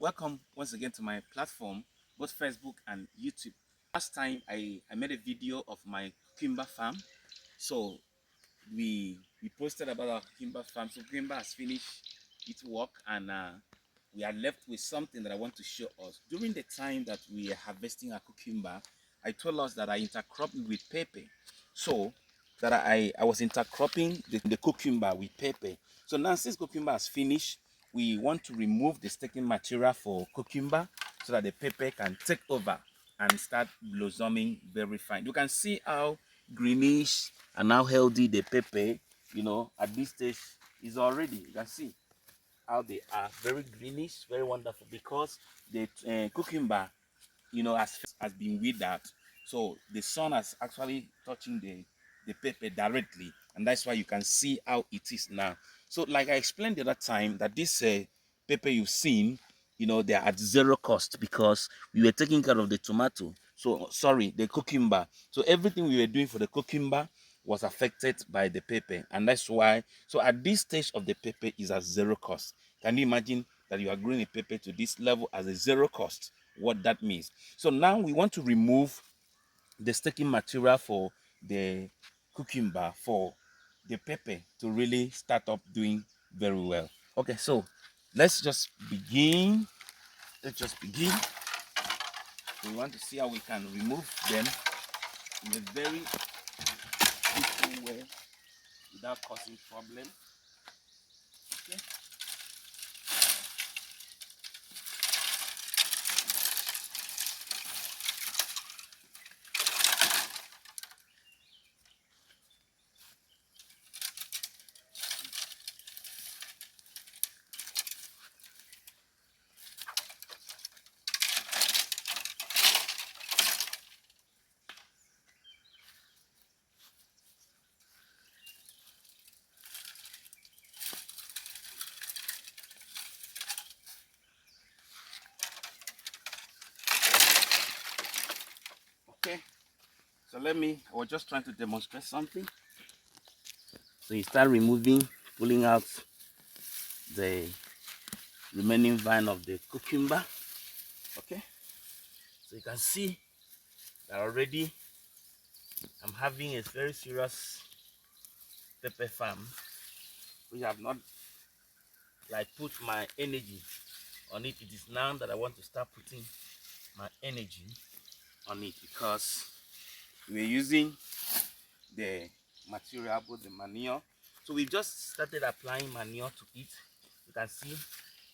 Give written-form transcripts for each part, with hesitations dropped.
Welcome once again to my platform, both Facebook and YouTube. Last time I made a video of my cucumber farm. So we posted about our cucumber farm. So cucumber has finished its work, and we are left with something that I want to show us. During the time that we are harvesting our cucumber, I told us that I intercrop it with pepper. So that I was intercropping the cucumber with pepper. So now since cucumber has finished, we want to remove the staking material for cucumber so that the pepper can take over and start blossoming very fine. You can see how greenish and how healthy the pepper, at this stage is already. You can see how they are very greenish, very wonderful, because the cucumber, has been withered. So the sun has actually touching the pepper directly, and that's why you can see how it is now. So like I explained the other time, that this pepper you've seen, they're at zero cost because we were taking care of the tomato. So sorry, the cucumber. So everything we were doing for the cucumber was affected by the pepper, and that's why. So at this stage of the pepper is at zero cost. Can you imagine that you are growing a pepper to this level as a zero cost? What that means. So now we want to remove the staking material for the cucumber for the pepper to really start up doing very well. Okay, so let's just begin. Let's just begin. We want to see how we can remove them in a very peaceful way without causing problem. Okay. Okay. So I was just trying to demonstrate something. So you start removing, pulling out the remaining vine of the cucumber. Okay, so you can see that already I'm having a very serious pepper farm, which I have not put my energy on it. It is now that I want to start putting my energy on it, because we're using the material, both the manure. So we just started applying manure to it. You can see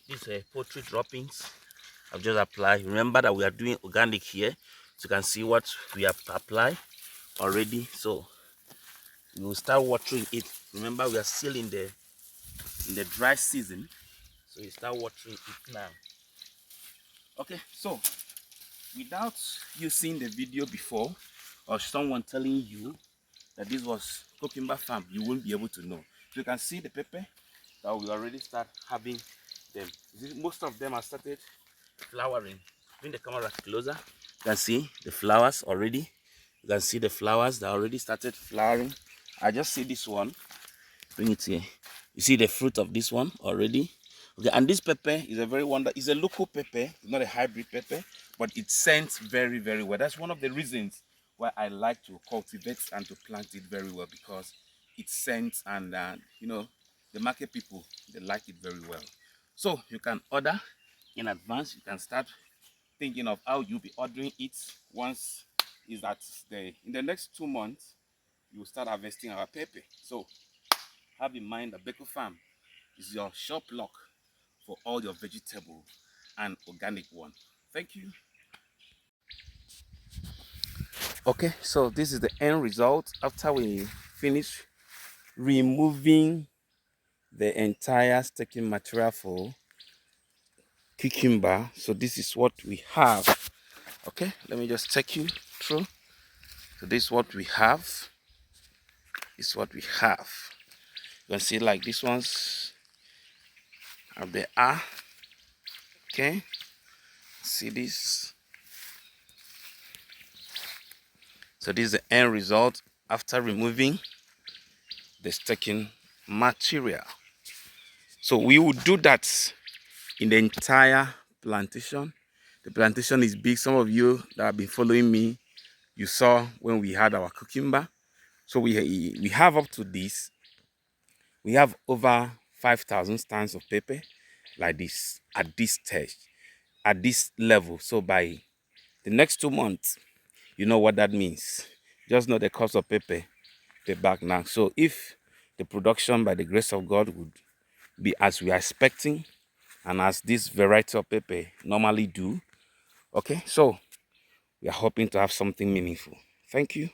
these poultry droppings I've just applied. Remember that we are doing organic here, so you can see what we have applied already. So we will start watering it. Remember, we are still in the dry season, so you start watering it now. Okay, so without you seeing the video before, or someone telling you that this was cucumber farm, you won't be able to know. So you can see the pepper that we already start having them. Most of them have started flowering. Bring the camera closer. You can see the flowers already. You can see the flowers that already started flowering. I just see this one. Bring it here. You see the fruit of this one already. Okay, and this pepper is a very it's a local pepper, not a hybrid pepper, but it scents very, very well. That's one of the reasons why I like to cultivate and to plant it very well, because it scents, and the market people, they like it very well. So you can order in advance. You can start thinking of how you'll be ordering it once is that in the next 2 months you will start harvesting our pepper. So have in mind that Beko Farm is your shop lock for all your vegetable and organic one. Thank you. Okay, so this is the end result after we finish removing the entire staking material for cucumber. So this is what we have. Okay, let me just take you through. So this is what we have. This is what we have. You can see like these ones, how they are. Okay, see this. So this is the end result after removing the staking material. So we will do that in the entire plantation. The plantation is big. Some of you that have been following me, you saw when we had our cucumber. So we have up to this. We have over 5,000 stands of pepper like this at this stage, at this level. So by the next 2 months, you know what that means. Just know the cost of pepper back now. So if the production by the grace of God would be as we are expecting and as this variety of pepper normally do, okay, so we are hoping to have something meaningful. Thank you.